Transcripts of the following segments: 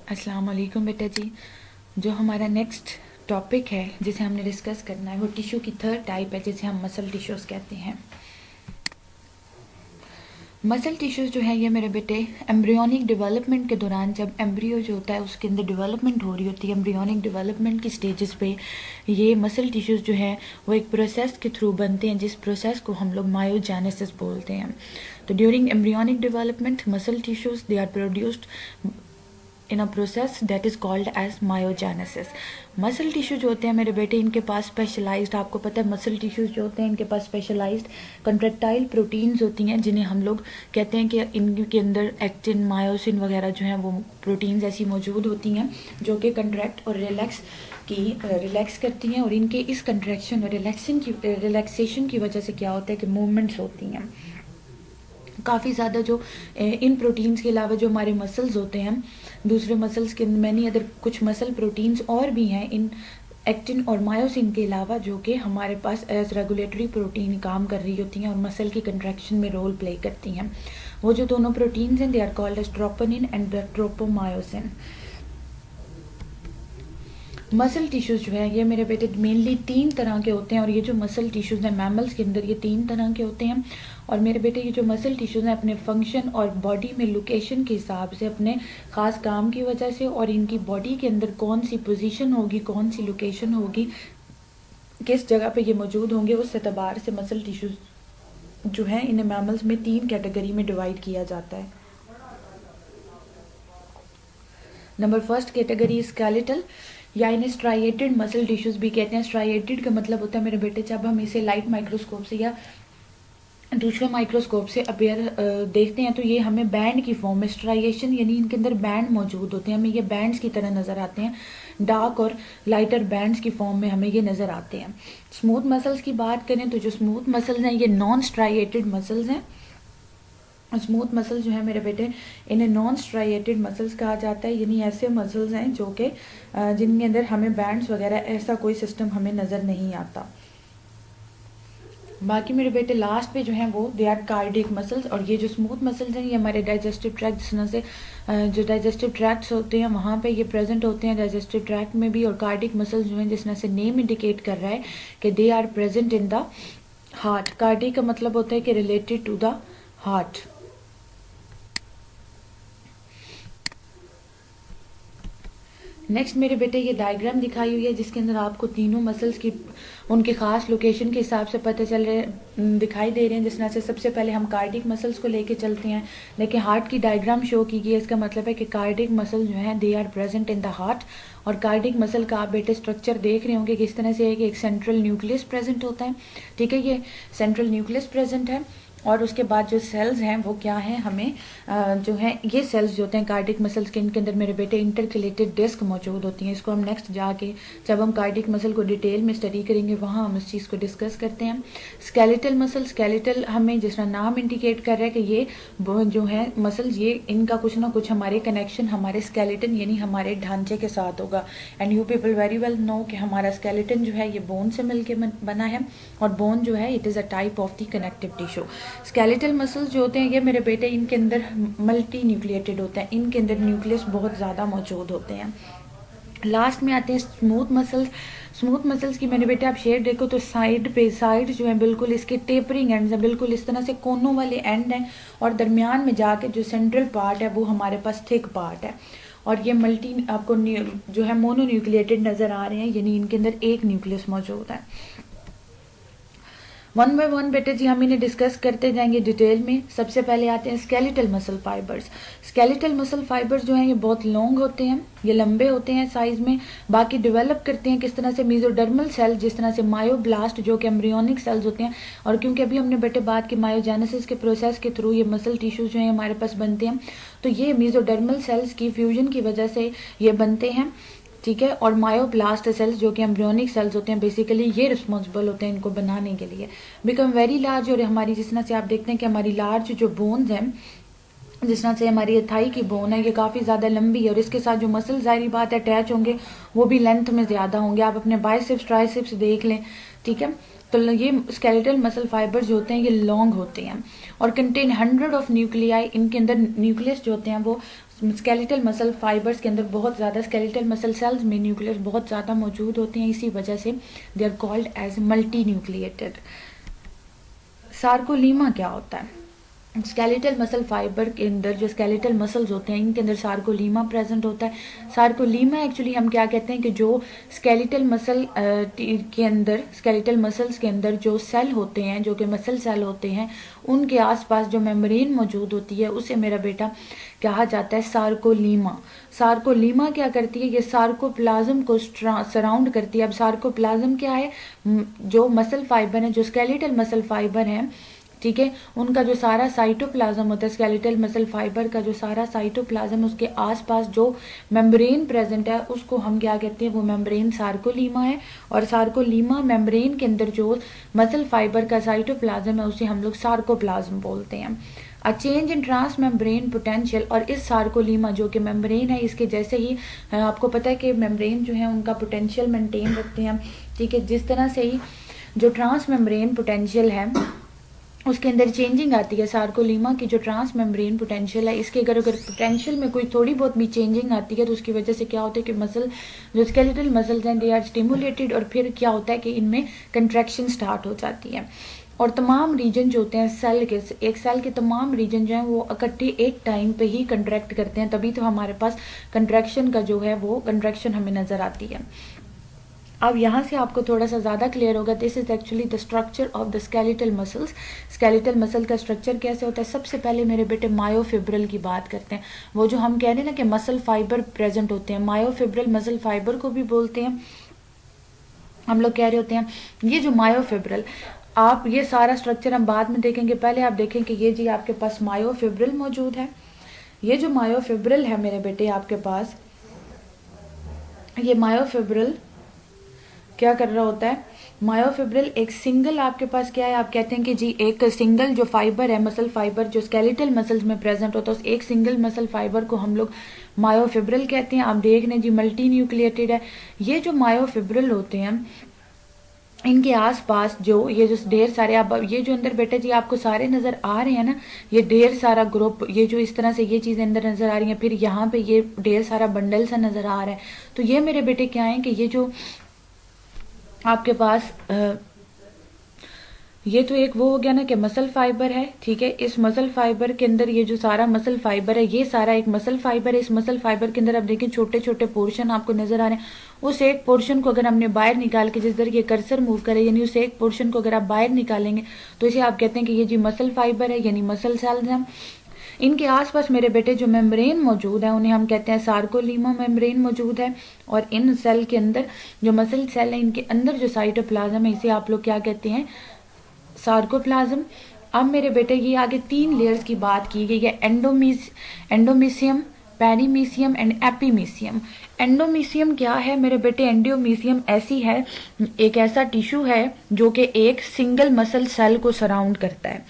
अस्सलाम वालेकुम बेटा जी। जो हमारा नेक्स्ट टॉपिक है जिसे हमने डिस्कस करना है वो टिश्यू की थर्ड टाइप है जिसे हम मसल टिश्यूज़ कहते हैं। मसल टिश्यूज़ जो है ये मेरे बेटे एम्ब्रियोनिक डेवलपमेंट के दौरान जब एम्ब्रियो जो होता है उसके अंदर डेवलपमेंट हो रही होती है, एम्ब्रियोनिक डेवलपमेंट की स्टेजेस पे ये मसल टिश्यूज़ जो है वो एक प्रोसेस के थ्रू बनते हैं जिस प्रोसेस को हम लोग मायोजेनेसिस बोलते हैं। तो during embryonic development muscle tissues they are produced in a process that is called as myogenesis. Muscle tissue जो होते हैं मेरे बेटे इनके पास स्पेशलाइज्ड, आपको पता है मसल टिश्यूज जो होते हैं इनके पास स्पेशलाइज्ड कंट्रेक्टाइल प्रोटीन्स होती हैं जिन्हें हम लोग कहते हैं कि इनके अंदर एक्टिन मायोसिन वगैरह जो हैं वो प्रोटीन्स ऐसी मौजूद होती हैं जो कि कंट्रैक्ट और रिलैक्स करती हैं, और इनके इस कंट्रैक्शन और रिलैक्सेशन की वजह से क्या होता है कि मूवमेंट्स होती हैं। काफ़ी ज़्यादा जो इन प्रोटीन्स के अलावा जो हमारे मसल्स होते हैं, दूसरे मसल्स के मैनी अदर कुछ मसल प्रोटीन्स और भी हैं इन एक्टिन और मायोसिन के अलावा जो कि हमारे पास एज रेगुलेटरी प्रोटीन काम कर रही होती हैं और मसल की कंट्रैक्शन में रोल प्ले करती हैं। वो जो दोनों प्रोटीन्स हैं they are called as troponin and tropomyosin. Muscle tissues जो है ये मेरे बेटे मेनली 3 तरह के होते हैं, और ये जो मसल टिश्यूज़ हैं मैमल्स के अंदर ये 3 तरह के होते हैं। और मेरे बेटे ये जो मसल टिश्यूज़ हैं अपने फंक्शन और बॉडी में लोकेशन के हिसाब से, अपने ख़ास काम की वजह से और इनकी बॉडी के अंदर कौन सी पोजीशन होगी, कौन सी लोकेशन होगी, किस जगह पे ये मौजूद होंगे, उस एतबार से मसल टिश्यूज़ जो हैं इन्हें मैमल्स में 3 कैटेगरी में डिवाइड किया जाता है। नंबर फर्स्ट कैटेगरी स्केलेटल या इन्हें स्ट्राइएटेड मसल टिश्यूज भी कहते हैं। स्ट्राइएटेड का मतलब होता है मेरे बेटे जब हम इसे लाइट माइक्रोस्कोप से या दूसरे माइक्रोस्कोप से अपेयर देखते हैं तो ये हमें बैंड की फॉर्म में स्ट्राइएशन यानी इनके अंदर बैंड मौजूद होते हैं, हमें ये बैंड्स की तरह नजर आते हैं, डार्क और लाइटर बैंड्स की फॉर्म में हमें ये नजर आते हैं। स्मूथ मसल्स की बात करें तो जो स्मूथ मसल्स हैं ये नॉन स्ट्राइएटेड मसल्स हैं। स्मूथ मसल जो है मेरे बेटे इन्हें नॉन स्ट्राइएटेड मसल्स कहा जाता है, यानी ऐसे मसल्स हैं जो कि जिनके अंदर हमें बैंड्स वगैरह ऐसा कोई सिस्टम हमें नज़र नहीं आता। बाकी मेरे बेटे लास्ट पे जो हैं वो दे आर कार्डियक मसल्स, और ये जो स्मूथ मसल्स हैं ये हमारे डाइजेस्टिव ट्रैक्ट जिस तरह से जो डाइजेस्टिव ट्रैक्ट्स होते हैं वहाँ पे ये प्रेजेंट होते हैं डाइजेस्टिव ट्रैक्ट में भी। और कार्डियक मसल्स जो हैं जिस तरह से नेम इंडिकेट कर रहा है कि they are present in the heart. Cardiac का मतलब होता है कि related to the heart. Next मेरे बेटे ये डायग्राम दिखाई हुई है जिसके अंदर आपको तीनों मसल्स की उनके खास लोकेशन के हिसाब से पता चल रहे दिखाई दे रहे हैं। जिस तरह से सबसे पहले हम कार्डिक मसल्स को लेके चलते हैं, लेकिन हार्ट की डायग्राम शो की गई है। इसका मतलब है कि कार्डिक मसल जो है they are present in the heart. और कार्डिक मसल का आप बेटे स्ट्रक्चर देख रहे होंगे किस तरह से है कि एक सेंट्रल न्यूक्लियस प्रेजेंट होता है, ठीक है, ये सेंट्रल न्यूक्लियस प्रेजेंट है। और उसके बाद जो सेल्स हैं वो क्या हैं, हमें जो है ये सेल्स जो होते हैं कार्डिक मसल्स के, इनके अंदर मेरे बेटे इंटरकलेटेड डिस्क मौजूद होती हैं। इसको हम नेक्स्ट जाके जब हम कार्डिक मसल को डिटेल में स्टडी करेंगे वहाँ हम इस चीज़ को डिस्कस करते हैं। स्केलेटल मसल, स्केलेटल हमें जिस तरह नाम इंडिकेट कर रहा है कि ये जो है मसल्स ये इनका कुछ ना कुछ हमारे कनेक्शन हमारे स्केलेटन यानी हमारे ढांचे के साथ होगा। And you people very well know कि हमारा स्केलेटन जो है ये बोन से मिलकर बना है, और बोन जो है it is a type of the connective tissue. Skeletal muscles जो होते हैं ये मेरे बेटे इनके अंदर मल्टी न्यूक्लिएटेड होते हैं, इनके अंदर न्यूक्लियस बहुत ज़्यादा मौजूद होते हैं। लास्ट में आते हैं स्मूथ मसल्स। स्मूथ मसल्स की मेरे बेटे आप शेप देखो तो साइड पे साइड जो है बिल्कुल इसके टेपरिंग एंड्स हैं, बिल्कुल इस तरह से कोनों वाले एंड हैं, और दरमियान में जाके जो सेंट्रल पार्ट है वो हमारे पास थिक पार्ट है। और ये मल्टी आपको जो है मोनो न्यूक्लिएटेड नज़र आ रहे हैं, यानी इनके अंदर एक न्यूक्लियस मौजूद है। वन बाय वन बेटे जी हम इन्हें डिस्कस करते जाएंगे डिटेल में। सबसे पहले आते हैं skeletal muscle fibres. Skeletal muscle fibres जो हैं ये बहुत लॉन्ग होते हैं, ये लंबे होते हैं साइज में। बाकी डेवलप करते हैं किस तरह से, मेसोडर्मल सेल जिस तरह से मायोब्लास्ट जो कि एम्ब्रियोनिक सेल्स होते हैं। और क्योंकि अभी हमने बेटे बात की मायोजेनेसिस के प्रोसेस के थ्रू ये मसल टिश्यूज जो है हमारे पास बनते हैं, तो ये मेसोडर्मल सेल्स की फ्यूजन की वजह से ये बनते हैं, ठीक है। और मायोब्लास्ट सेल्स जो कि एम्ब्रियोनिक सेल्स होते हैं बेसिकली ये रिस्पॉन्सिबल होते हैं इनको बनाने के लिए। बिकम वेरी लार्ज, और हमारी जिस तरह से आप देखते हैं कि हमारी लार्ज जो बोन्स हैं, जिस तरह से हमारी थाई की बोन है ये काफ़ी ज़्यादा लंबी है, और इसके साथ जो मसल जाहिर बात है अटैच होंगे वो भी लेंथ में ज़्यादा होंगे। आप अपने बाइसेप्स ट्राइसेप्स देख लें, ठीक है। तो ये स्केलेटल मसल फाइबर जो होते हैं ये लॉन्ग होते हैं और कंटेन 100 ऑफ न्यूक्लियाई। इनके अंदर न्यूक्लियस जो होते हैं वो स्केलेटल मसल फाइबर्स के अंदर बहुत ज़्यादा स्केलेटल मसल सेल्स में न्यूक्लियस बहुत ज़्यादा मौजूद होते हैं, इसी वजह से they are called as multinucleated. Sarcolemma क्या होता है? स्केलेटल मसल फाइबर के अंदर जो स्केलेटल मसल्स होते हैं इनके अंदर सार्कोलीमा प्रेजेंट होता है। सार्कोलीमा एक्चुअली हम क्या कहते हैं कि जो स्केलेटल मसल के अंदर, स्केलेटल मसल्स के अंदर जो सेल होते हैं, जो कि मसल सेल होते हैं, उनके आसपास जो मेम्ब्रेन मौजूद होती है उसे मेरा बेटा कहा जाता है सार्कोलीमा। सार्कोलीमा क्या करती है? ये सार्कोप्लाज्म को सराउंड करती है। अब सार्कोप्लाज्म क्या है? जो मसल फाइबर है, जो स्केलेटल मसल फाइबर है, ठीक है, उनका जो सारा साइटोप्लाज्म होता है, स्केलेटल मसल फाइबर का जो सारा साइटोप्लाज्म, उसके आसपास जो मेम्ब्रेन प्रेजेंट है उसको हम क्या कहते हैं? वो मेम्ब्रेन सार्कोलीमा है। और सार्कोलीमा मेम्ब्रेन के अंदर जो मसल फाइबर का साइटोप्लाज्म है उसे हम लोग सार्कोप्लाज्म बोलते हैं। A change in transmembrane potential, और इस सार्कोलीमा जो कि मेम्ब्रेन है, इसके जैसे ही आपको पता है कि मेम्ब्रेन जो है उनका पोटेंशियल मेंटेन रखते हैं, ठीक है, जिस तरह से ही जो ट्रांस मेम्ब्रेन पोटेंशियल है उसके अंदर चेंजिंग आती है, सार्कोलीमा की जो ट्रांस मेम्ब्रेन पोटेंशियल है इसके अगर पोटेंशियल में कोई थोड़ी बहुत भी चेंजिंग आती है तो उसकी वजह से क्या होता है कि मसल, जो स्केलेटल मसल्स हैं, दे आर स्टिमुलेटेड, और फिर क्या होता है कि इनमें कंट्रैक्शन स्टार्ट हो जाती है। और तमाम रीजन जो होते हैं सेल के, एक सेल के तमाम रीजन जो हैं वो इकट्ठे एक टाइम पे ही कंट्रैक्ट करते हैं, तभी तो हमारे पास कंट्रैक्शन का जो है वो कंट्रैक्शन हमें नजर आती है। अब यहाँ से आपको थोड़ा सा ज़्यादा क्लियर होगा, this is actually the structure of the skeletal muscles. Skeletal muscle का स्ट्रक्चर कैसे होता है? सबसे पहले मेरे बेटे मायोफिब्रिल की बात करते हैं। वो जो हम कह रहे हैं ना कि मसल फाइबर प्रेजेंट होते हैं, मायोफिब्रिल मसल फाइबर को भी बोलते हैं, हम लोग कह रहे होते हैं। ये जो मायोफिब्रिल, आप ये सारा स्ट्रक्चर हम बाद में देखेंगे, पहले आप देखें कि ये जी आपके पास मायोफिब्रिल मौजूद है। ये जो मायोफिब्रिल है मेरे बेटे आपके पास, ये मायोफिब्रिल क्या कर रहा होता है? मायोफिब्रिल एक सिंगल आपके पास क्या है? आप कहते हैं कि जी एक सिंगल जो फाइबर है, मसल फाइबर जो स्केलेटल मसल्स में प्रेजेंट होता है, उस एक सिंगल मसल फाइबर को हम लोग मायोफिब्रिल कहते हैं। आप देख रहे हैं जी मल्टी न्यूक्लिएटेड है। ये जो मायोफिब्रिल होते हैं इनके आसपास जो ये जो ढेर सारे, अब ये जो अंदर बेटा जी आपको सारे नजर आ रहे हैं ना, ये ढेर सारा ग्रुप, ये जो इस तरह से ये चीजें अंदर नजर आ रही हैं, फिर यहाँ पे ये ढेर सारा बंडल सा नजर आ रहा है, तो ये मेरे बेटे क्या है कि ये जो आपके पास ये तो एक वो हो गया ना कि मसल फाइबर है, ठीक है। इस मसल फाइबर के अंदर ये जो सारा मसल फाइबर है, ये सारा एक मसल फाइबर है। इस मसल फाइबर के अंदर आप देखिए छोटे छोटे पोर्शन आपको नजर आ रहे हैं। उस एक पोर्शन को अगर हमने बाहर निकाल के, जिस तरह ये कर्सर मूव करे, यानी उस एक पोर्शन को अगर आप बाहर निकालेंगे तो इसे आप कहते हैं कि ये जी मसल फाइबर है, यानी मसल सेल्स हैं। इनके आसपास मेरे बेटे जो मेम्ब्रेन मौजूद है उन्हें हम कहते हैं सार्कोलीमा मेम्ब्रेन मौजूद है। और इन सेल के अंदर जो मसल सेल है, इनके अंदर जो साइटोप्लाज्म है, इसे आप लोग क्या कहते हैं? सार्कोप्लाज्म। अब मेरे बेटे ये आगे 3 लेयर्स की बात की गई है, एंडोमीसियम, पेरीमीसियम एंड एपीमीसियम। एंडोमीसियम क्या है मेरे बेटे? एंडोमीसियम ऐसी है, एक ऐसा टिश्यू है जो कि एक सिंगल मसल सेल को सराउंड करता है,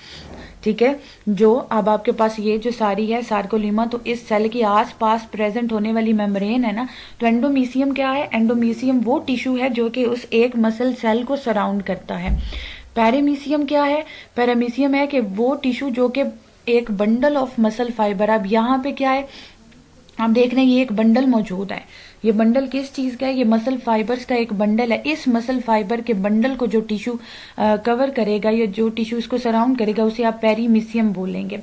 ठीक है। जो अब आपके पास ये जो सारी है सार्कोलीमा, तो इस सेल के आसपास प्रेजेंट होने वाली मेम्ब्रेन है ना, तो एंडोमीसियम क्या है? एंडोमीसियम वो टिश्यू है जो कि उस एक मसल सेल को सराउंड करता है। पैरामीसियम क्या है? पैरामीसियम है कि वो टिश्यू जो कि एक बंडल ऑफ मसल फाइबर। अब यहाँ पे क्या है, आप देख रहे हैं ये एक बंडल मौजूद है। ये बंडल किस चीज का है? ये मसल फाइबर्स का एक बंडल है। इस मसल फाइबर के बंडल को जो टिश्यू कवर करेगा या जो टिश्यू इसको सराउंड करेगा उसे आप पेरीमीसियम बोलेंगे।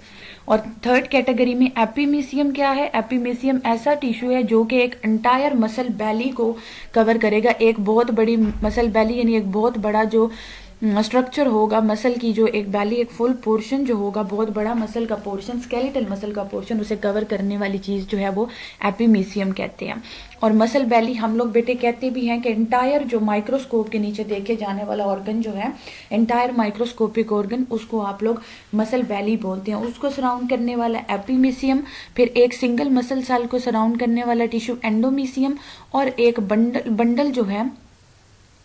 और थर्ड कैटेगरी में एपीमीसियम क्या है? एपीमीसियम ऐसा टिश्यू है जो कि एक एंटायर मसल बैली को कवर करेगा। एक बहुत बड़ी मसल बैली, यानी एक बहुत बड़ा जो स्ट्रक्चर होगा मसल की, जो एक बैली, एक फुल पोर्शन जो होगा, बहुत बड़ा मसल का पोर्शन, स्केलेटल मसल का पोर्शन, उसे कवर करने वाली चीज जो है वो एपीमीसियम कहते हैं। और मसल बैली हम लोग बेटे कहते भी हैं कि एंटायर जो माइक्रोस्कोप के नीचे देखे जाने वाला ऑर्गन जो है, एंटायर माइक्रोस्कोपिक ऑर्गन, उसको आप लोग मसल बैली बोलते हैं। उसको सराउंड करने वाला एपीमीसियम, फिर एक सिंगल मसल सेल को सराउंड करने वाला टिश्यू एंडोमीसियम, और एक बंडल जो है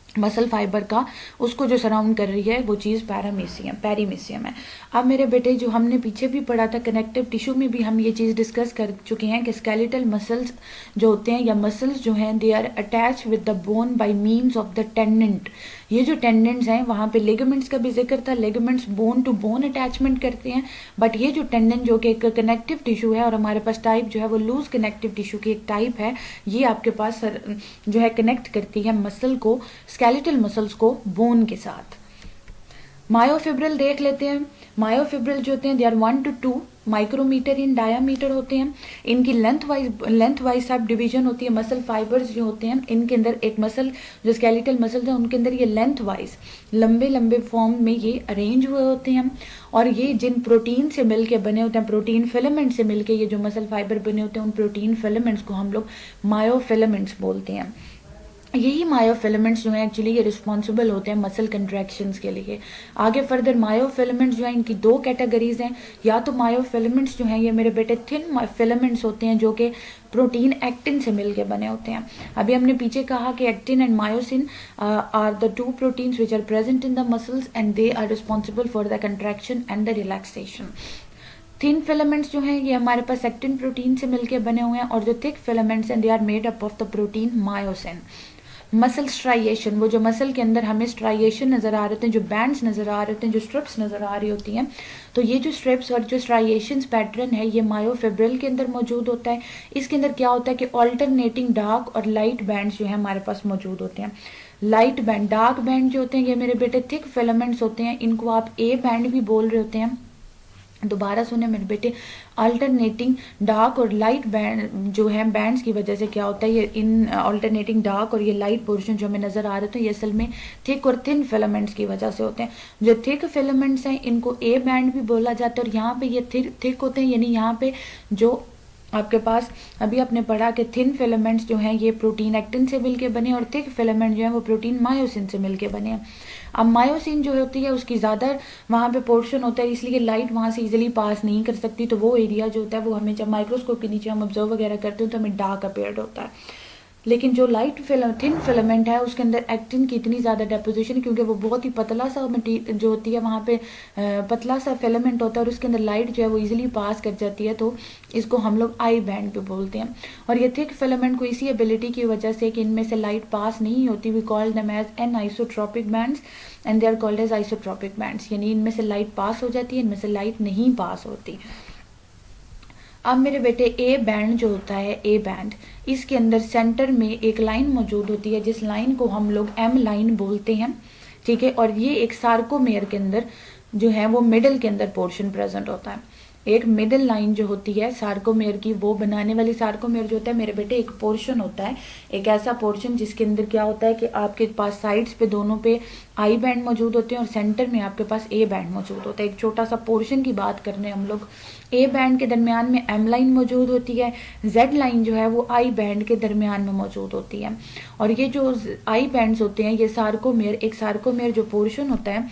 मसल फाइबर का, उसको जो सराउंड कर रही है वो चीज पेरीमीसियम है। अब मेरे बेटे जो हमने पीछे भी पढ़ा था कनेक्टिव टिश्यू में भी हम ये चीज डिस्कस कर चुके हैं कि स्केलेटल मसल्स जो होते हैं या मसल्स जो हैं, they are attach with the bone by means of the tendon, ये जो टेंडेंट्स हैं वहाँ पे लिगामेंट्स का भी जिक्र था, ligaments bone to bone attachment करते हैं, बट ये जो टेंडन जो कि एक कनेक्टिव टिश्यू है और हमारे पास टाइप जो है वो लूज कनेक्टिव टिश्यू की एक टाइप है, ये आपके पास जो है कनेक्ट करती है मसल को, स्केलेटल मसल्स को बोन के साथ। मायोफिब्रिल देख लेते हैं। मायोफिब्रिल जो होते हैं they are 1 to 2 micrometre in diameter होते हैं। इनकी लेंथ वाइज सब डिवीजन होती है। मसल फाइबर्स जो होते हैं इनके अंदर एक मसल जो स्केलेटल मसल्स हैं उनके अंदर ये लेंथ वाइज लंबे लंबे फॉर्म में ये अरेंज हुए होते हैं, और ये जिन प्रोटीन से मिलके बने होते हैं, प्रोटीन फिलामेंट से मिलके ये जो मसल फाइबर बने होते हैं, उन प्रोटीन फिलामेंट्स को हम लोग मायोफिलामेंट्स बोलते हैं। यही मायोफिलामेंट्स जो हैं एक्चुअली ये रिस्पॉन्सिबल होते हैं मसल कंट्रैक्शंस के लिए। आगे फर्दर मायोफिलामेंट्स जो हैं इनकी दो कैटेगरीज हैं। या तो मायोफिलामेंट्स जो हैं ये मेरे बेटे थिन फिलामेंट्स होते हैं जो कि प्रोटीन एक्टिन से मिलके बने होते हैं। अभी हमने पीछे कहा कि actin and myosin are the two proteins which are present in the muscles and they are responsible for the contraction and the relaxation. Thin filaments जो हैं ये हमारे पास एक्टिन प्रोटीन से मिलके बने हुए हैं, और जो थिक फिलामेंट्स हैं they are made up of the protein myosin. Muscle striation, वो जो मसल के अंदर हमें स्ट्राइएशन नजर आ रहे होते हैं, जो बैंड्स नजर आ रहे होते हैं, जो स्ट्रिप्स नजर आ रही होती हैं, तो ये जो स्ट्रिप्स और जो स्ट्राइएशन पैटर्न है ये मायोफिब्रिल के अंदर मौजूद होता है। इसके अंदर क्या होता है कि ऑल्टरनेटिंग डार्क और लाइट बैंड्स जो है हमारे पास मौजूद होते हैं। लाइट बैंड, डार्क बैंड जो होते हैं ये मेरे बेटे थिक फिलामेंट्स होते हैं, इनको आप ए बैंड भी बोल रहे होते हैं। दोबारा सुने मेरे बेटे, अल्टरनेटिंग डार्क और लाइट बैंड जो है बैंड्स की वजह से क्या होता है, ये इन अल्टरनेटिंग डार्क और ये लाइट पोर्शन जो हमें नजर आ रहे थे ये असल में थिक और थिन फिलामेंट्स की वजह से होते हैं। जो थिक फिलामेंट्स हैं इनको ए बैंड भी बोला जाता है, और यहाँ पे ये थिक होते हैं, यानी यहाँ पे जो आपके पास अभी आपने पढ़ा कि थिन फिलामेंट्स जो हैं ये प्रोटीन एक्टिन से मिलके बने, और थिक फिलामेंट जो है वो प्रोटीन मायोसिन से मिलके बने हैं। अब मायोसिन जो होती है उसकी ज़्यादा वहाँ पे पोर्शन होता है, इसलिए लाइट वहाँ से इजीली पास नहीं कर सकती, तो वो एरिया जो होता है वो हमें जब माइक्रोस्कोप के नीचे हम ऑब्जर्व वगैरह करते हैं तो हमें डार्क अपेयर्ड होता है। लेकिन जो थिन फिलामेंट है उसके अंदर एक्टिन की इतनी ज़्यादा डेपोजिशन, क्योंकि वो बहुत ही पतला सा जो होती है वहाँ पे पतला सा फिलामेंट होता है, और उसके अंदर लाइट जो है वो इजीली पास कर जाती है, तो इसको हम लोग आई बैंड पे बोलते हैं। और ये थिक फिलामेंट को इसी एबिलिटी की वजह से कि इनमें से लाइट पास नहीं होती, we call them as an isotropic bands and they are called as isotropic bands, यानी इनमें से लाइट पास हो जाती है, इनमें से लाइट नहीं पास होती। अब मेरे बेटे ए बैंड जो होता है, ए बैंड, इसके अंदर सेंटर में एक लाइन मौजूद होती है जिस लाइन को हम लोग एम लाइन बोलते हैं, ठीक है। और ये एक सार्कोमेयर के अंदर जो है वो मिडल के अंदर पोर्शन प्रेजेंट होता है। एक मिडिल लाइन जो होती है सार्कोमेयर की, वो बनाने वाली सार्कोमेयर जो होता है मेरे बेटे एक पोर्शन होता है, एक ऐसा पोर्शन जिसके अंदर क्या होता है कि आपके पास साइड्स पे दोनों पे आई बैंड मौजूद होते हैं और सेंटर में आपके पास ए बैंड मौजूद होता है। एक छोटा सा पोर्शन की बात कर रहे हैं हम लोग। ए बैंड के दरमियान में एम लाइन मौजूद होती है, जेड लाइन जो है वो आई बैंड के दरमियान में मौजूद होती है। और ये जो आई बैंड्स होते हैं ये सार्कोमेयर, एक सार्कोमेयर जो पोर्शन होता है,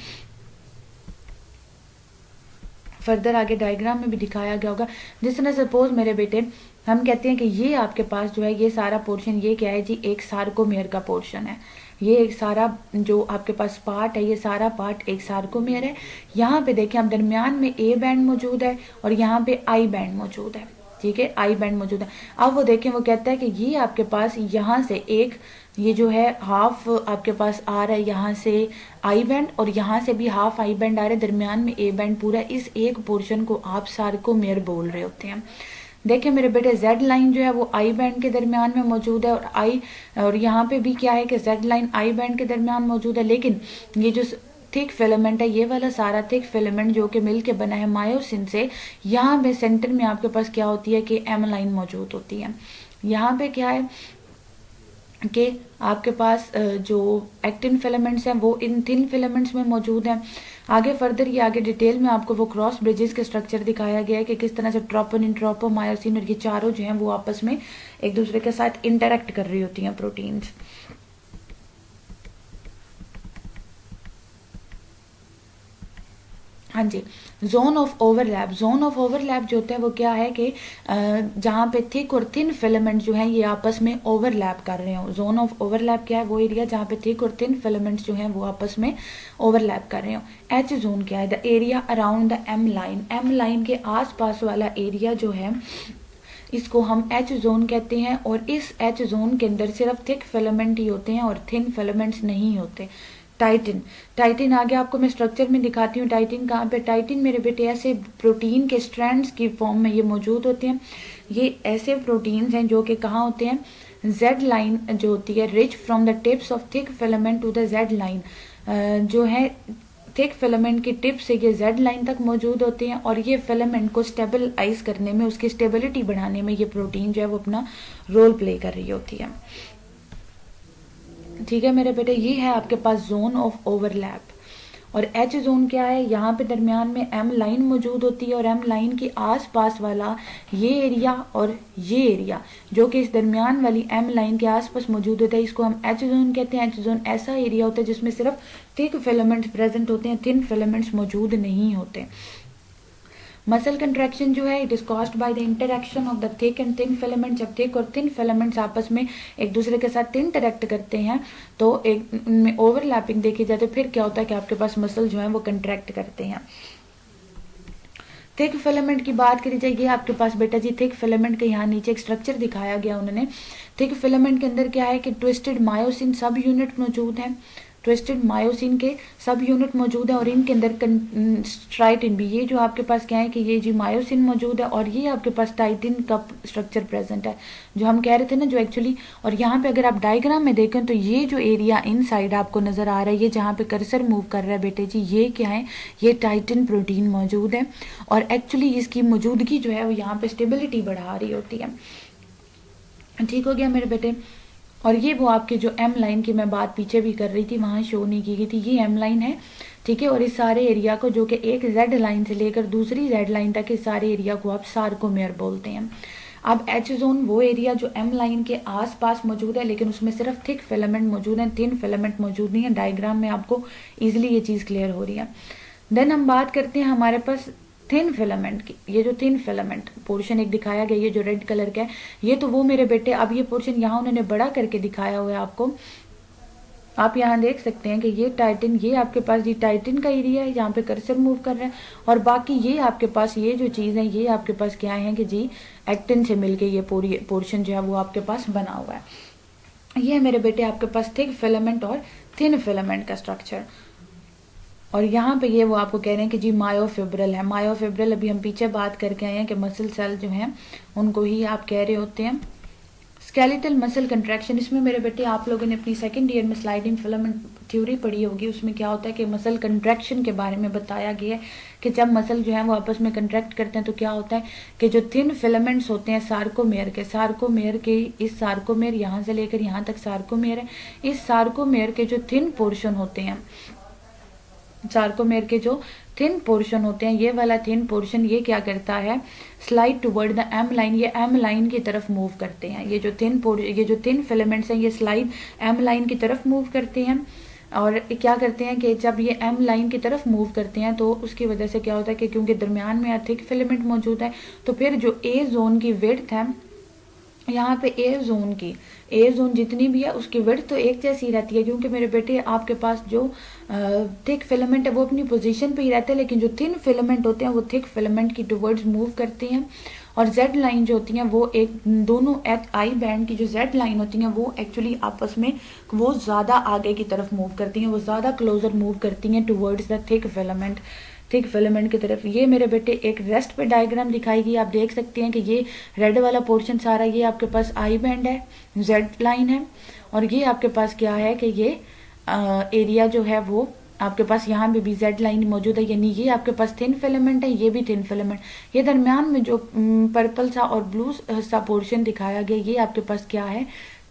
फर्दर आगे डायग्राम में भी दिखाया गया होगा। जिस तरह सपोज मेरे बेटे हम कहते हैं कि ये आपके पास जो है ये सारा पोर्शन, ये क्या है जी, एक सार्कोमेयर का पोर्शन है। ये एक सारा जो आपके पास पार्ट है, ये सारा पार्ट एक सार्कोमेयर है। यहाँ पे देखें आप दरमियान में ए बैंड मौजूद है और यहाँ पे आई बैंड मौजूद है, ठीक है, आई बैंड मौजूद है। अब वो देखें, वो कहता है कि ये आपके पास यहाँ से एक ये जो है हाफ आपके पास आ रहा है यहाँ से आई बैंड, और यहाँ से भी हाफ आई बैंड आ रहा है, दरमियान में ए बैंड पूरा, इस एक पोर्शन को आप सार्कोमेयर बोल रहे होते हैं। देखिए मेरे बेटे जेड लाइन जो है वो आई बैंड के दरमियान में मौजूद है, और यहाँ पे भी क्या है कि जेड लाइन आई बैंड के दरमियान मौजूद है। लेकिन ये जो थिक फिलामेंट है, ये वाला सारा थिक फिलामेंट जो कि मिलके बना है मायोसिन से, यहाँ पे सेंटर में आपके पास क्या होती है कि एम लाइन मौजूद होती है। यहाँ पे क्या है कि आपके पास जो एक्टिन फिलामेंट्स हैं वो इन थिन फिलामेंट्स में मौजूद हैं। आगे फर्दर ये आगे डिटेल में आपको वो क्रॉस ब्रिजेस के स्ट्रक्चर दिखाया गया है कि किस तरह से ट्रोपोनिन, ट्रोपोमायोसिन और ये चारों जो हैं वो आपस में एक दूसरे के साथ इंटरेक्ट कर रही होती हैं प्रोटीन्स। हाँ जी, zone of overlap, zone of overlap जो होता है वो क्या है कि जहाँ पे थिक और थिन फिलामेंट जो हैं ये आपस में ओवरलैप कर रहे हो। जोन ऑफ ओवरलैप क्या है, वो एरिया जहाँ पे थिक और थिन फिलामेंट्स जो हैं वो आपस में ओवरलैप कर रहे हो। एच जोन क्या है, the area around the M line, M line के आसपास वाला एरिया जो है इसको हम एच जोन कहते हैं। और इस एच जोन के अंदर सिर्फ थिक फिलामेंट ही होते हैं और थिन फिलामेंट्स नहीं होते। टाइटिन। टाइटिन आगे आपको मैं स्ट्रक्चर में दिखाती हूँ। टाइटिन कहाँ पे, टाइटिन मेरे बेटे ऐसे प्रोटीन के स्ट्रैंड्स की फॉर्म में ये मौजूद होते हैं। ये ऐसे प्रोटीन्स हैं जो कि कहाँ होते हैं, जेड लाइन जो होती है, reach from the tips of thick filament to the Z line, जो है थिक फिलामेंट की टिप से ये जेड लाइन तक मौजूद होते हैं। और ये फिलामेंट को स्टेबलाइज करने में, उसकी स्टेबिलिटी बढ़ाने में ये प्रोटीन जो है वो अपना रोल प्ले कर रही होती है। ठीक है मेरे बेटे, ये है आपके पास जोन ऑफ ओवरलैप। और एच जोन क्या है, यहाँ पे दरमियान में एम लाइन मौजूद होती है और एम लाइन के आसपास वाला ये एरिया और ये एरिया जो कि इस दरमियान वाली एम लाइन के आसपास मौजूद होता है, इसको हम एच जोन कहते हैं। एच जोन ऐसा एरिया होता है जिसमें सिर्फ थिक फिलामेंट्स प्रेजेंट होते हैं, थिन फिलामेंट्स मौजूद नहीं होते। मसल कंट्रैक्शन जो है, it is caused by the interaction of the thick and thin filament. जब थिक और थिन फिलामेंट्स आपस में एक दूसरे के साथ इंटरेक्ट करते हैं तो एक उनमें ओवरलैपिंग देखी जाती है, फिर क्या होता है कि आपके पास मसल जो है वो कंट्रैक्ट करते हैं। थिक फिलामेंट की बात करी जाएगी आपके पास बेटा जी, थिक फिलामेंट के यहाँ नीचे एक स्ट्रक्चर दिखाया गया उन्होंने। थिक फिलामेंट के अंदर क्या है कि ट्विस्टेड मायोसिन सब यूनिट मौजूद है, ट्विस्टेड मायोसिन के सब यूनिट मौजूद है और इनके अंदर स्ट्राइटिन भी, ये जो आपके पास क्या है कि ये जो मायोसिन मौजूद है और ये आपके पास टाइटिन का स्ट्रक्चर प्रेजेंट है जो हम कह रहे थे ना, जो एक्चुअली। और यहाँ पे अगर आप डायग्राम में देखें तो ये जो एरिया इनसाइड आपको नजर आ रहा है, ये जहाँ पे कर्सर मूव कर रहा है बेटे जी, ये क्या है, ये टाइटिन प्रोटीन मौजूद है और एक्चुअली इसकी मौजूदगी जो है वो यहाँ पे स्टेबिलिटी बढ़ा रही होती है। ठीक हो गया मेरे बेटे। और ये वो आपके जो एम लाइन की मैं बात पीछे भी कर रही थी, वहां शो नहीं की गई थी, ये एम लाइन है। ठीक है, और इस सारे एरिया को जो कि एक जेड लाइन से लेकर दूसरी जेड लाइन तक इस सारे एरिया को आप सार्कोमेयर बोलते हैं। अब एच जोन वो एरिया जो एम लाइन के आसपास मौजूद है, लेकिन उसमें सिर्फ थिक फिलामेंट मौजूद है, थिन फिलामेंट मौजूद नहीं है। डायग्राम में आपको इजिली ये चीज क्लियर हो रही है। देन हम बात करते हैं हमारे पास थिन फिलामेंट की। ये जो थिन फिलामेंट पोर्शन एक दिखाया गया, ये जो रेड कलर का है, ये तो वो मेरे बेटे, अब ये पोर्शन यहाँ उन्होंने बड़ा करके दिखाया हुआ है आपको। आप यहाँ देख सकते हैं कि ये टाइटिन, ये आपके पास ये टाइटिन का एरिया है, यहाँ पे कर्सर मूव कर रहे हैं। और बाकी ये आपके पास ये जो चीज है, ये आपके पास क्या है कि जी एक्टिन से मिलके ये पूरी पोर्शन जो है वो आपके पास बना हुआ है। ये है मेरे बेटे आपके पास थिक फिलामेंट और थिन फिलामेंट का स्ट्रक्चर। और यहाँ पे ये वो आपको कह रहे हैं कि जी मायोफिब्रल है। मायोफिब्रल अभी हम पीछे बात करके आए हैं कि मसल सेल जो हैं उनको ही आप कह रहे होते हैं। स्केलेटल मसल कंट्रैक्शन, इसमें मेरे बेटे आप लोगों ने अपनी सेकंड ईयर में स्लाइडिंग फिलामेंट थ्योरी पढ़ी होगी, उसमें क्या होता है कि मसल कंट्रैक्शन के बारे में बताया गया है कि जब मसल जो है वो आपस में कंट्रैक्ट करते हैं तो क्या होता है कि जो थिन फिलामेंट्स होते हैं सार्कोमेयर के इस सार्कोमेयर यहाँ से लेकर यहाँ तक सार्कोमेयर है, इस सार्कोमेयर के जो थिन पोर्शन होते हैं, सार्कोमेयर के जो थिन पोर्शन होते हैं, ये वाला थिन पोर्शन ये क्या करता है, slide toward the M line, ये एम लाइन की तरफ मूव करते हैं। ये जो थिन फिलामेंट्स हैं ये स्लाइड एम लाइन की तरफ मूव करते हैं। और क्या करते हैं कि जब ये एम लाइन की तरफ मूव करते हैं तो उसकी वजह से क्या होता है कि क्योंकि दरमियान में थिक फिलामेंट मौजूद है, तो फिर जो ए जोन की विड्थ है, यहाँ पे ए जोन जितनी भी है उसकी विड्थ तो एक जैसी रहती है, क्योंकि मेरे बेटे आपके पास जो थिक फिलामेंट है वो अपनी पोजीशन पे ही रहते हैं, लेकिन जो थिन फिलामेंट होते हैं वो थिक फिलामेंट की टुवर्ड्स मूव करते हैं। और जेड लाइन जो होती हैं वो एक दोनों आई बैंड की जो जेड लाइन होती हैं वो एक्चुअली आपस में वो ज़्यादा आगे की तरफ मूव करती हैं, वो ज़्यादा क्लोजर मूव करती हैं टुवर्ड्स द थिक फिलामेंट की तरफ। ये मेरे बेटे एक रेस्ट पे डायग्राम दिखाई गई, आप देख सकते हैं कि ये रेड वाला पोर्शन सारा ये आपके पास आई बैंड है, जेड लाइन है, और ये आपके पास क्या है कि ये एरिया जो है वो आपके पास यहाँ पे भी जेड लाइन मौजूद है, यानी ये आपके पास थिन फिलामेंट है, ये भी थिन फिलामेंट। ये दरमियान में जो पर्पल सा और ब्लू सा पोर्शन दिखाया गया, ये आपके पास क्या है,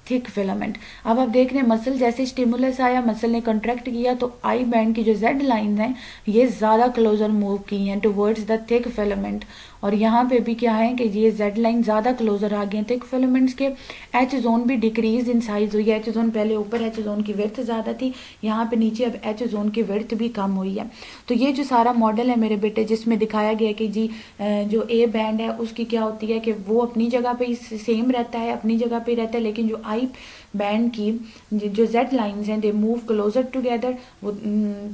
थिक फिलामेंट। अब आप देख रहे हैं मसल जैसे स्टिमुलस आया, मसल ने कंट्रैक्ट किया तो आई बैंड की जो जेड लाइन है ये ज्यादा क्लोजर मूव की हैं टुवर्ड्स द थिक फिलामेंट। और यहाँ पे भी क्या है कि ये जेड लाइन ज्यादा क्लोजर आ गए थिक फिलामेंट्स के। एच जोन भी डिक्रीज इन साइज हुई है, एच जोन पहले ऊपर एच जोन की विड्थ ज्यादा थी, यहाँ पे नीचे अब एच जोन की विड्थ भी कम हुई है। तो ये जो सारा मॉडल है मेरे बेटे जिसमें दिखाया गया कि जी जो ए बैंड है उसकी क्या होती है कि वो अपनी जगह पे सेम रहता है, अपनी जगह पे रहता है, लेकिन जो आई बैंड की जो जेड लाइंस हैं दे मूव क्लोजर टुगेदर, वो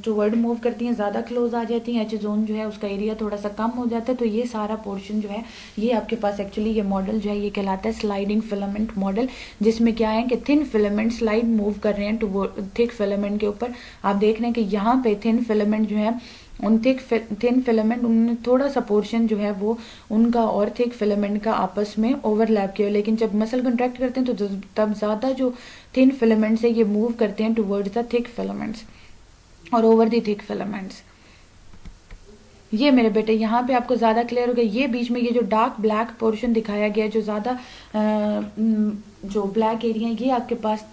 टुवर्ड मूव करती हैं, ज़्यादा क्लोज आ जाती हैं। एच जोन जो है उसका एरिया थोड़ा सा कम हो जाता है। तो ये सारा सारा पोर्शन जो है ये आपके पास एक्चुअली ये मॉडल जो है ये कहलाता है स्लाइडिंग फिलामेंट मॉडल, जिसमें क्या है कि थिन फिलामेंट स्लाइड मूव कर रहे हैं टू थिक फिलामेंट के ऊपर। आप देख रहे हैं कि यहाँ पे थिन फिलामेंट जो है उन थिन फिलामेंट उन्होंने थोड़ा सा पोर्शन जो है वो उनका और थिक फिलामेंट का आपस में ओवरलैप किया, लेकिन जब मसल कंट्रैक्ट करते हैं तो तब ज़्यादा जो थिन फिलामेंट्स है ये मूव करते हैं टुवर्ड्स द थिक फिलामेंट्स और ओवर द थिक फिलामेंट्स। ये मेरे बेटे यहाँ पे आपको ज़्यादा क्लियर हो गया। ये बीच में ये जो डार्क ब्लैक पोर्शन दिखाया गया जो ज़्यादा जो ब्लैक एरिया है ये आपके पास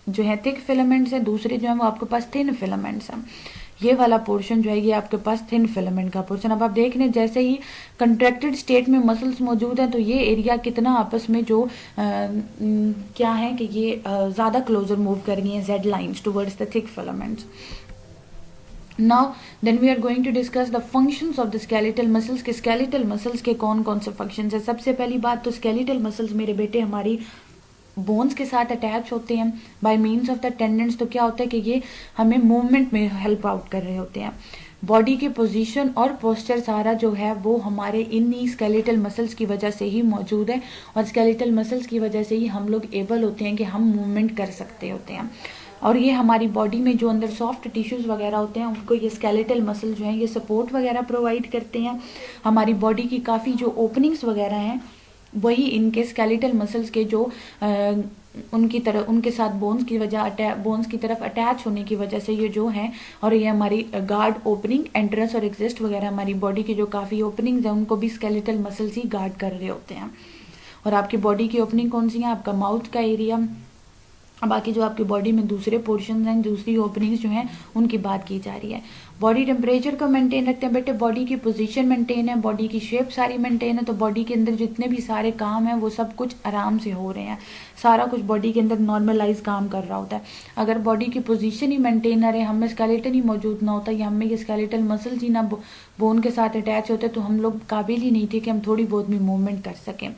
जो है थिक फिलामेंट्स है, दूसरे जो है वो आपके पास थिन फिलामेंट्स हैं। ये वाला पोर्शन जो है ये आपके पास थिन फिलामेंट का पोर्शन। अब आप देख रहे हैं जैसे ही कंट्रैक्टेड स्टेट में मसल्स मौजूद हैं तो ये एरिया कितना आपस में जो क्या है कि ये ज़्यादा क्लोजर मूव कर रही हैं Z lines towards the thick filaments. Now then we are going to discuss the functions of the skeletal muscles के skeletal muscles के कौन कौन से functions है। सबसे पहली बात तो skeletal muscles मेरे बेटे हमारी बोन्स के साथ अटैच होते हैं by means of the tendons. तो क्या होता है कि ये हमें मूवमेंट में हेल्प आउट कर रहे होते हैं। बॉडी की पोजीशन और पोस्चर सारा जो है वो हमारे इन्हीं स्केलेटल मसल्स की वजह से ही मौजूद है और स्केलेटल मसल्स की वजह से ही हम लोग एबल होते हैं कि हम मूवमेंट कर सकते होते हैं। और ये हमारी बॉडी में जो अंदर सॉफ्ट टिश्यूज़ वगैरह होते हैं उनको ये स्केलेटल मसल जो हैं ये सपोर्ट वगैरह प्रोवाइड करते हैं। हमारी बॉडी की काफ़ी जो ओपनिंग्स वगैरह हैं वही इनके स्केलेटल मसल्स के जो उनके साथ बोन्स की तरफ अटैच होने की वजह से ये जो है, और ये हमारी गार्ड ओपनिंग एंट्रेंस और एग्जिस्ट वगैरह हमारी बॉडी की जो काफ़ी ओपनिंग्स हैं उनको भी स्केलेटल मसल्स ही गार्ड कर रहे होते हैं। और आपकी बॉडी की ओपनिंग कौन सी है? आपका माउथ का एरिया, बाकी जो आपकी बॉडी में दूसरे पोर्शन हैं दूसरी ओपनिंग्स जो हैं उनकी बात की जा रही है। बॉडी टेम्परेचर को मेंटेन रखते हैं बेटे, बॉडी की पोजीशन मेंटेन है, बॉडी की शेप सारी मेंटेन है, तो बॉडी के अंदर जितने भी सारे काम हैं वो सब कुछ आराम से हो रहे हैं, सारा कुछ बॉडी के अंदर नॉर्मलाइज काम कर रहा होता है। अगर बॉडी की पोजीशन ही मेंटेन ना रहे, हम में स्केलेटन ही मौजूद ना होता या हम में ये स्केलेटल मसल्स ही ना बोन के साथ अटैच होते तो हम लोग काबिल ही नहीं थे कि हम थोड़ी बहुत भी मूवमेंट कर सकें।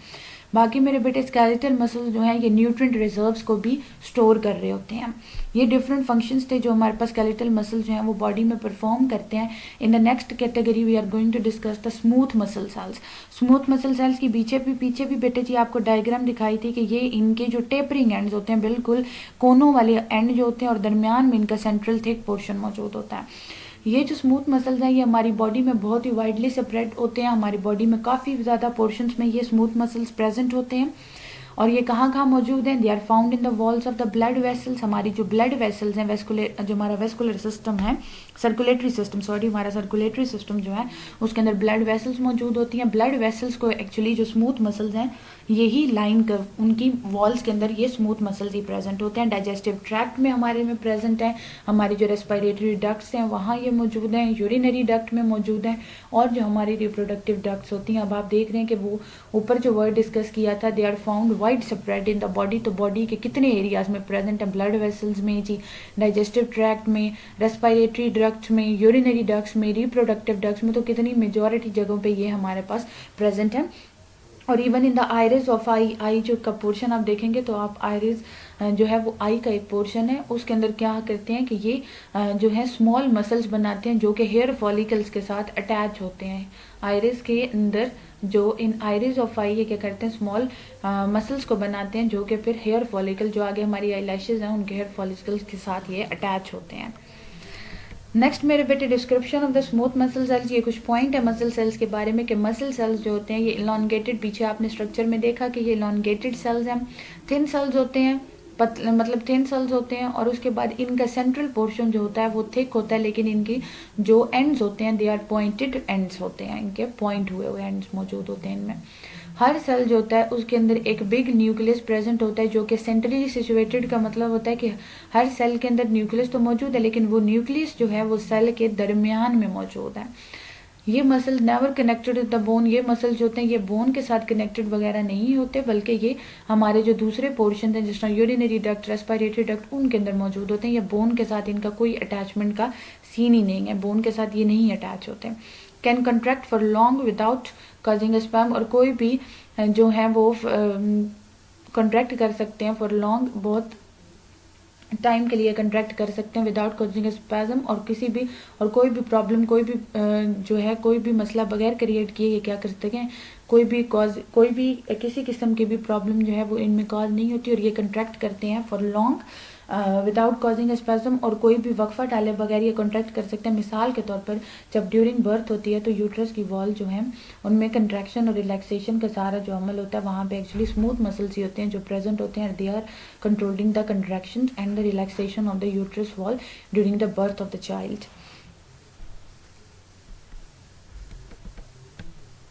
बाकी मेरे बेटे स्केलेटल मसल्स जो हैं ये न्यूट्रिएंट रिजर्व्स को भी स्टोर कर रहे होते हैं। ये डिफरेंट फंक्शंस थे जो हमारे पास स्केलेटल मसल्स जो हैं वो बॉडी में परफॉर्म करते हैं। In the next category we are going to discuss the smooth muscle cells. Smooth muscle cells की पीछे भी बेटे जी आपको डायग्राम दिखाई थी कि ये इनके जो टेपरिंग एंड्स होते हैं, बिल्कुल कोनों वाले एंड जो होते हैं और दरमियान में इनका सेंट्रल थिक पोर्शन मौजूद होता है। ये जो स्मूथ मसल्स हैं ये हमारी बॉडी में बहुत ही वाइडली स्प्रेड होते हैं, हमारी बॉडी में काफ़ी ज़्यादा पोर्शंस में ये स्मूथ मसल्स प्रेजेंट होते हैं। और ये कहाँ मौजूद हैं? They are found in the walls of the blood vessels. हमारी जो ब्लड वेसल्स हैं, जो हमारा वेस्कुलर सिस्टम है, सर्कुलेटरी सिस्टम हमारा सर्कुलेटरी सिस्टम जो है उसके अंदर ब्लड वेसल्स मौजूद होती हैं। ब्लड वेसल्स को एक्चुअली जो स्मूथ मसल्स हैं यही लाइन कर उनकी वॉल्स के अंदर ये स्मूथ मसल्स ही प्रेजेंट होते हैं। डाइजेस्टिव ट्रैक्ट में हमारे में प्रेजेंट हैं, हमारी जो रेस्पिरेटरी डक्ट्स हैं वहाँ ये मौजूद हैं, यूरिनरी डक्ट में मौजूद हैं, और जो हमारी रिप्रोडक्टिव डक्ट्स होती हैं, अब आप देख रहे हैं कि वो ऊपर जो वर्ड डिस्कस किया था, they are found widespread in the body. तो बॉडी के कितने एरियाज में प्रेजेंट है? ब्लड वेसल्स में जी, डाइजेस्टिव ट्रैक्ट में, रेस्पिरेटरी डक्ट्स में, यूरिनरी डक्ट्स में, रिप्रोडक्टिव डक्ट्स में, तो कितनी मेजॉरिटी जगहों पे ये हमारे पास प्रेजेंट है। और even in the iris of eye जो का पोर्शन आप देखेंगे तो आप आइरिस जो है वो आई का एक पोर्शन है, उसके अंदर क्या करते हैं कि ये जो है स्मॉल मसल्स बनाते हैं जो कि हेयर फॉलिकल्स के साथ अटैच होते हैं। आइरिस के अंदर जो इन आइरिस ऑफ आई ये क्या करते हैं, स्मॉल मसल्स को बनाते हैं जो कि फिर हेयर फॉलिकल जो आगे हमारी आई लैशेज हैं उनके हेयर फॉलिकल्स के साथ ये अटैच होते हैं। नेक्स्ट मेरे बेटे description of the smooth muscle sales. ये कुछ पॉइंट है मसल सेल्स के बारे में कि मसल सेल्स जो होते हैं ये इलॉन्गेटेड, पीछे आपने स्ट्रक्चर में देखा कि ये इलॉन्गेटेड सेल्स हैं, थिन सेल्स होते हैं, मतलब थिन सेल्स होते हैं, और उसके बाद इनका सेंट्रल पोर्शन जो होता है वो थिक होता है, लेकिन इनकी जो एंड्स होते हैं दे आर पॉइंटेड एंड्स होते हैं, इनके पॉइंट हुए हुए एंड्स मौजूद होते हैं इनमें। हर सेल जो होता है उसके अंदर एक बिग न्यूक्लियस प्रेजेंट होता है जो कि सेंट्रली सिचुएटेड का मतलब होता है कि हर सेल के अंदर न्यूक्लियस तो मौजूद है लेकिन वो न्यूक्लियस जो है वो सेल के दरमियान में मौजूद है। ये muscle never connected with the bone. ये मसल जो होते हैं ये बोन के साथ कनेक्टेड वगैरह नहीं होते, बल्कि ये हमारे जो दूसरे पोर्शन हैं जिस तरह यूरिनरी डक्ट, रेस्पिरेटरी डक्ट, उनके अंदर मौजूद होते हैं। ये बोन के साथ इनका कोई अटैचमेंट का सीन ही नहीं है, बोन के साथ ये नहीं अटैच होते। Can contract for long without causing spam, और कोई भी जो है वो कंट्रैक्ट कर सकते हैं फॉर लॉन्ग, बहुत टाइम के लिए कंट्रैक्ट कर सकते हैं विदाउट कॉजिंग स्पैज्म, और किसी भी और कोई भी प्रॉब्लम, कोई भी जो है कोई भी मसला बगैर क्रिएट किए ये क्या कर सकते हैं, कोई भी किसी किस्म की भी प्रॉब्लम जो है वो इनमें कॉज नहीं होती, और ये कंट्रैक्ट करते हैं for long without causing spasm, और कोई भी वक्फा डाले बगैर ये कॉन्ट्रैक्ट कर सकते हैं। मिसाल के तौर पर जब ड्यूरिंग बर्थ होती है तो यूट्रस की वॉल जो है उनमें कंट्रैक्शन और रिलैक्सेशन का सारा जो अमल होता है वहाँ पे एक्चुअली स्मूथ मसल्स ही होते हैं जो प्रेजेंट होते हैं, they are controlling the contraction and the relaxation of the uterus wall during the birth of the child.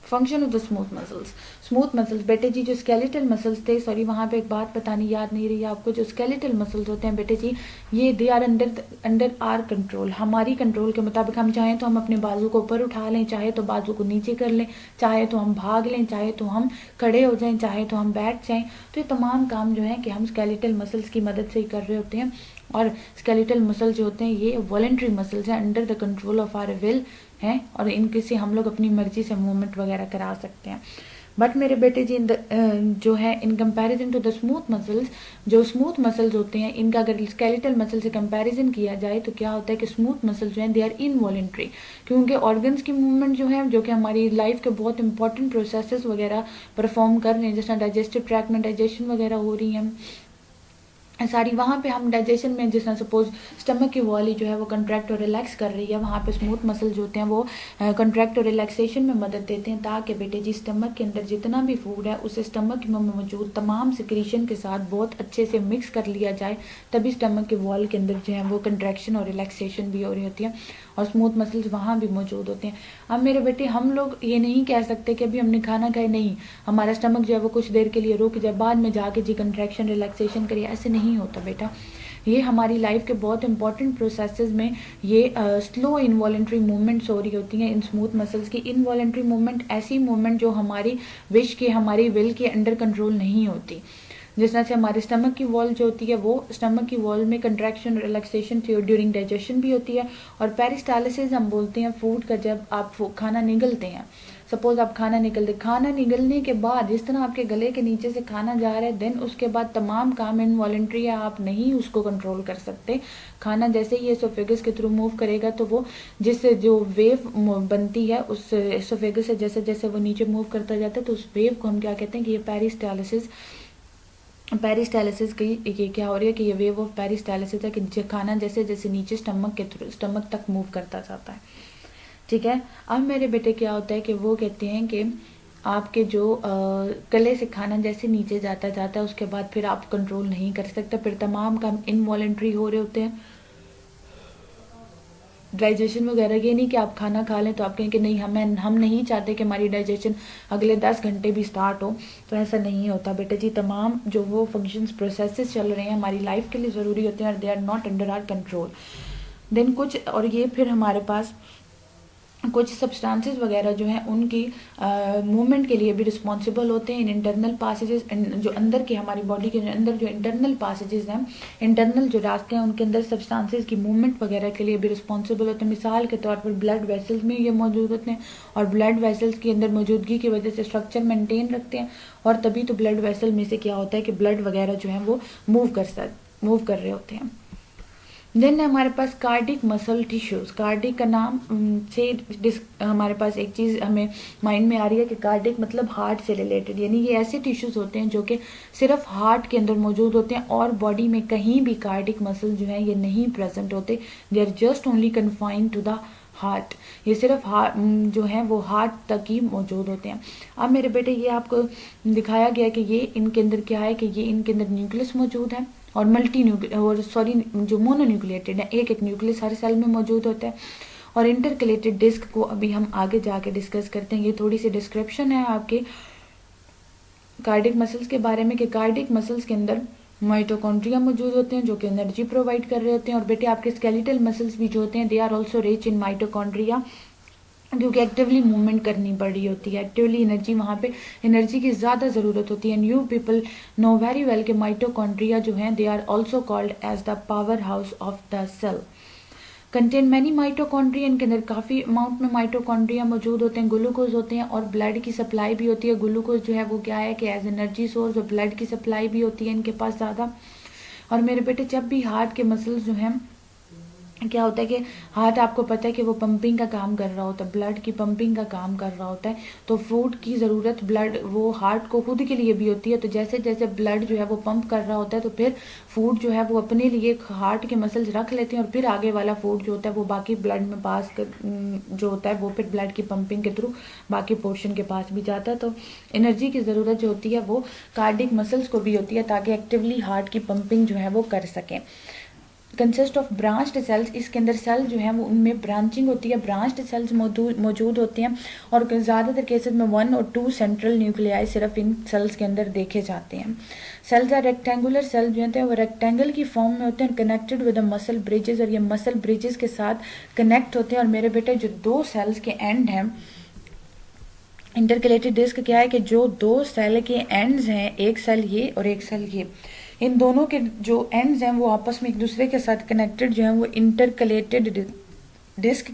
Function of the smooth muscles बेटे जी, जो स्केलेटल मसल्स थे, सॉरी वहाँ पे एक बात बतानी याद नहीं रही आपको, जो स्केलेटल मसल्स होते हैं बेटे जी, ये they are under our control, हमारी कंट्रोल के मुताबिक। हम चाहें तो हम अपने बाजू को ऊपर उठा लें, चाहे तो बाजू को नीचे कर लें, चाहे तो हम भाग लें, चाहे तो हम खड़े हो जाएं, चाहे तो हम बैठ जाएं। तो ये तमाम काम जो है कि हम स्केलेटल मसल्स की मदद से ही कर रहे होते हैं। और स्केलेटल मसल जो होते हैं ये वॉलंटरी मसल्स हैं, under the control of our will हैं, और इनके से हम लोग अपनी मर्जी से मूवमेंट वगैरह करा सकते हैं। बट मेरे बेटे जी जो है in comparison to the smooth muscles, जो स्मूथ मसल्स होते हैं इनका अगर स्केलेटल मसल से कंपैरिजन किया जाए तो क्या होता है कि स्मूथ मसल जो है दे आर इनवॉलंटरी, क्योंकि ऑर्गन्स की मूवमेंट जो है जो कि हमारी लाइफ के बहुत इंपॉर्टेंट प्रोसेसेस वगैरह परफॉर्म कर रहे हैं, जैसे डाइजेस्टिव ट्रैक्ट में डाइजेशन वगैरह हो रही है सारी, वहाँ पे हम डाइजेशन में जिस तरह सपोज स्टमक की वॉल ही जो है वो कंट्रैक्ट और रिलैक्स कर रही है, वहाँ पे स्मूथ मसल जो होते हैं वो कंट्रैक्ट और रिलैक्सेशन में मदद देते हैं, ताकि बेटे जी स्टमक के अंदर जितना भी फूड है उसे स्टमक में मौजूद तमाम सिक्रीशन के साथ बहुत अच्छे से मिक्स कर लिया जाए, तभी स्टमक के वॉल के अंदर जो है वो कंट्रैक्शन और रिलैक्सेशन भी हो रही होती है और स्मूथ मसल्स वहाँ भी मौजूद होते हैं। अब मेरे बेटे हम लोग ये नहीं कह सकते कि अभी हमने खाना खाया, नहीं हमारा स्टमक जो है वो कुछ देर के लिए रुक जाए, बाद में जाके जी कंट्रैक्शन रिलैक्सेशन करिए, ऐसे नहीं होता बेटा। ये हमारी लाइफ के बहुत इंपॉर्टेंट प्रोसेसेस में ये स्लो इनवॉलेंट्री मूवमेंट्स हो रही होती हैं इन स्मूथ मसल्स की। इनवॉलेंट्री मूवमेंट ऐसी मूवमेंट जो हमारी विश की, हमारी विल के अंडर कंट्रोल नहीं होती। जिस तरह से हमारे स्टमक की वॉल जो होती है वो स्टमक की वॉल में कंट्रैक्शन रिलैक्सेशन ड्यूरिंग डाइजेशन भी होती है, और पेरिस्टालिसिस हम बोलते हैं फूड का, जब आप खाना निगलते हैं, सपोज आप खाना निगलने के बाद जिस तरह आपके गले के नीचे से खाना जा रहा है, देन उसके बाद तमाम काम इनवॉलेंट्री है, आप नहीं उसको कंट्रोल कर सकते। खाना जैसे ही एसोफेगस के थ्रू मूव करेगा तो वो जिससे जो वेव बनती है उस एसोफेगस से जैसे जैसे वो नीचे मूव करता जाता है तो उस वेव को हम क्या कहते हैं कि ये पेरिस्टालिसिस की ये क्या हो रही है कि ये वेव ऑफ पेरिस्टालिसिस है कि खाना जैसे जैसे नीचे स्टमक तक मूव करता जाता है। ठीक है, अब मेरे बेटे क्या होता है कि वो कहते हैं कि आपके जो गले से खाना जैसे नीचे जाता जाता है उसके बाद फिर आप कंट्रोल नहीं कर सकते, फिर तमाम काम इनवॉलेंट्री हो रहे होते हैं। डाइजेशन वगैरह, ये नहीं कि आप खाना खा लें तो आप कहें कि नहीं हम नहीं चाहते कि हमारी डाइजेशन अगले 10 घंटे भी स्टार्ट हो, तो ऐसा नहीं होता बेटे जी। तमाम जो वो फंक्शंस प्रोसेसेस चल रहे हैं हमारी लाइफ के लिए ज़रूरी होते हैं और they are not under our control. Then कुछ और ये फिर हमारे पास कुछ सब्सटेंसेस वगैरह जो हैं उनकी मूवमेंट के लिए भी रिस्पॉन्सिबल होते हैं इन इंटरनल पासेजेस, जो अंदर के हमारी बॉडी के अंदर जो इंटरनल पासेजेस हैं, इंटरनल जो रास्ते हैं उनके अंदर सब्सटेंसेस की मूवमेंट वगैरह के लिए भी रिस्पॉन्सिबल होते हैं। मिसाल के तौर पर ब्लड वेसल्स में ये मौजूद होते हैं और ब्लड वेसल्स की अंदर मौजूदगी की वजह से स्ट्रक्चर मेंटेन रखते हैं, और तभी तो ब्लड वेसल में से क्या होता है कि ब्लड वगैरह जो है वो मूव कर रहे होते हैं। देन हमारे पास कार्डिक मसल टिश्यूज, कार्डिक का नाम से हमारे पास एक चीज़ हमें माइंड में आ रही है कि कार्डिक मतलब हार्ट से रिलेटेड, यानी ये ऐसे टिश्यूज होते हैं जो कि सिर्फ हार्ट के अंदर मौजूद होते हैं और बॉडी में कहीं भी कार्डिक मसल जो है ये नहीं प्रेजेंट होते, they are just only confined to the heart, ये सिर्फ जो है वो हार्ट तक ही मौजूद होते हैं। अब मेरे बेटे ये आपको दिखाया गया कि ये इनके अंदर क्या है कि ये इनके अंदर न्यूक्लियस मौजूद है और जो मोनोन्यूक्लिएटेड है, एक न्यूक्लियस हर सेल में मौजूद होता है, और इंटरकलेटेड डिस्क को अभी हम आगे जाके डिस्कस करते हैं। ये थोड़ी सी डिस्क्रिप्शन है आपके कार्डिक मसल्स के बारे में कि कार्डिक मसल्स के अंदर माइटोकॉन्ड्रिया मौजूद होते हैं जो कि एनर्जी प्रोवाइड कर रहे होते हैं, और बेटे आपके स्केलेटल मसल्स भी जो होते हैं they are also rich in mitochondria, क्योंकि एक्टिवली मूवमेंट करनी पड़ रही होती है, एक्टिवली एनर्जी, वहाँ पे एनर्जी की ज़्यादा ज़रूरत होती है। And you people know very well कि माइटोकॉन्ड्रिया जो हैं they are also called as the powerhouse of the cell, contain many mitochondria, इनके अंदर काफ़ी अमाउंट में माइटोकॉन्ड्रिया मौजूद होते हैं, ग्लूकोज होते हैं और ब्लड की सप्लाई भी होती है। ग्लूकोज जो है वो क्या है कि एज एनर्जी सोर्स और ब्लड की सप्लाई भी होती है इनके पास ज़्यादा, और मेरे बेटे जब भी हार्ट के मसल्स जो हैं, क्या होता है कि हार्ट आपको पता है कि वो पंपिंग का काम कर रहा होता है, ब्लड की पंपिंग का काम कर रहा होता है, तो फूड की ज़रूरत ब्लड वो हार्ट को खुद के लिए भी होती है। तो जैसे जैसे ब्लड जो है वो पंप कर रहा होता है तो फिर फूड जो है वो अपने लिए हार्ट के मसल्स रख लेते हैं और फिर आगे वाला फूड जो होता है वो बाकी ब्लड में पास कर जो होता है वो फिर ब्लड की पंपिंग के थ्रू बाकी पोर्शन के पास भी जाता है। तो एनर्जी की ज़रूरत जो होती है वो कार्डिक मसल्स को भी होती है ताकि एक्टिवली हार्ट की पंपिंग जो है वो कर सकें। कंसिस्ट ऑफ ब्रांच्ड सेल्स, इसके अंदर सेल जो है वो उनमें ब्रांचिंग होती है, ब्रांच्ड सेल्स मौजूद होते हैं और ज़्यादातर केसेस में 1 और 2 सेंट्रल न्यूक्लियाई सिर्फ इन सेल्स के अंदर देखे जाते हैं। सेल्स आर रेक्टेंगुलर, सेल जो होते हैं वो रेक्टेंगल की फॉर्म में होते हैं, कनेक्टेड विद मसल ब्रिजेस, और ये मसल ब्रिजेस के साथ कनेक्ट होते हैं। और मेरे बेटे जो 2 सेल्स के एंड हैं, इंटरकलेटेड डिस्क क्या है कि जो 2 सेल के एंड्स हैं, एक सेल ये और एक सेल ये, इन दोनों के जो एंड्स हैं वो आपस में एक दूसरे के साथ कनेक्टेड जो है वो इंटरकलेटेड डिस्क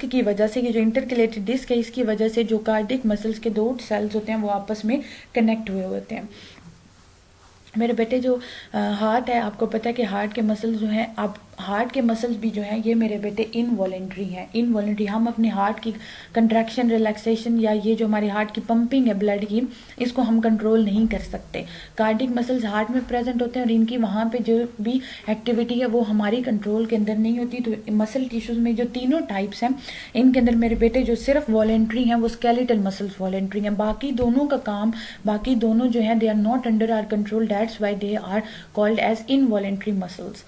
की वजह से, ये जो इंटरकलेटेड डिस्क है इसकी वजह से जो कार्डिक मसल्स के 2 सेल्स होते हैं वो आपस में कनेक्ट हुए होते हैं। मेरे बेटे जो हार्ट है, आपको पता है कि हार्ट के मसल्स जो हैं, आप हार्ट के मसल्स भी जो हैं ये मेरे बेटे इनवॉलेंट्री हैं। इनवॉलेंट्री, हम अपने हार्ट की कंट्रैक्शन, रिलैक्सेशन या ये जो हमारी हार्ट की पंपिंग है ब्लड की, इसको हम कंट्रोल नहीं कर सकते। कार्डिक मसल्स हार्ट में प्रेजेंट होते हैं और इनकी वहाँ पे जो भी एक्टिविटी है वो हमारी कंट्रोल के अंदर नहीं होती। तो मसल टिश्यूज में जो तीनों टाइप्स हैं इनके अंदर मेरे बेटे जो सिर्फ वॉलेंट्री हैं वो स्केलेटल मसल्स वॉलेंट्री हैं, बाकी दोनों का काम, बाकी दोनों जो है they are not under our control, that's why they are called as involuntary muscles.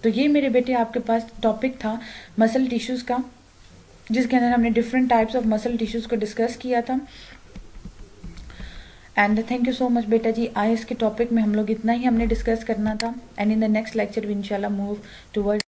तो ये मेरे बेटे आपके पास टॉपिक था मसल टिश्यूज का, जिसके अंदर हमने different types of muscle tissues को डिस्कस किया था। And thank you so much बेटा जी। आज के टॉपिक में हम लोग इतना ही हमने डिस्कस करना था, and in the next lecture we इंशाल्लाह मूव टुवर्ड्स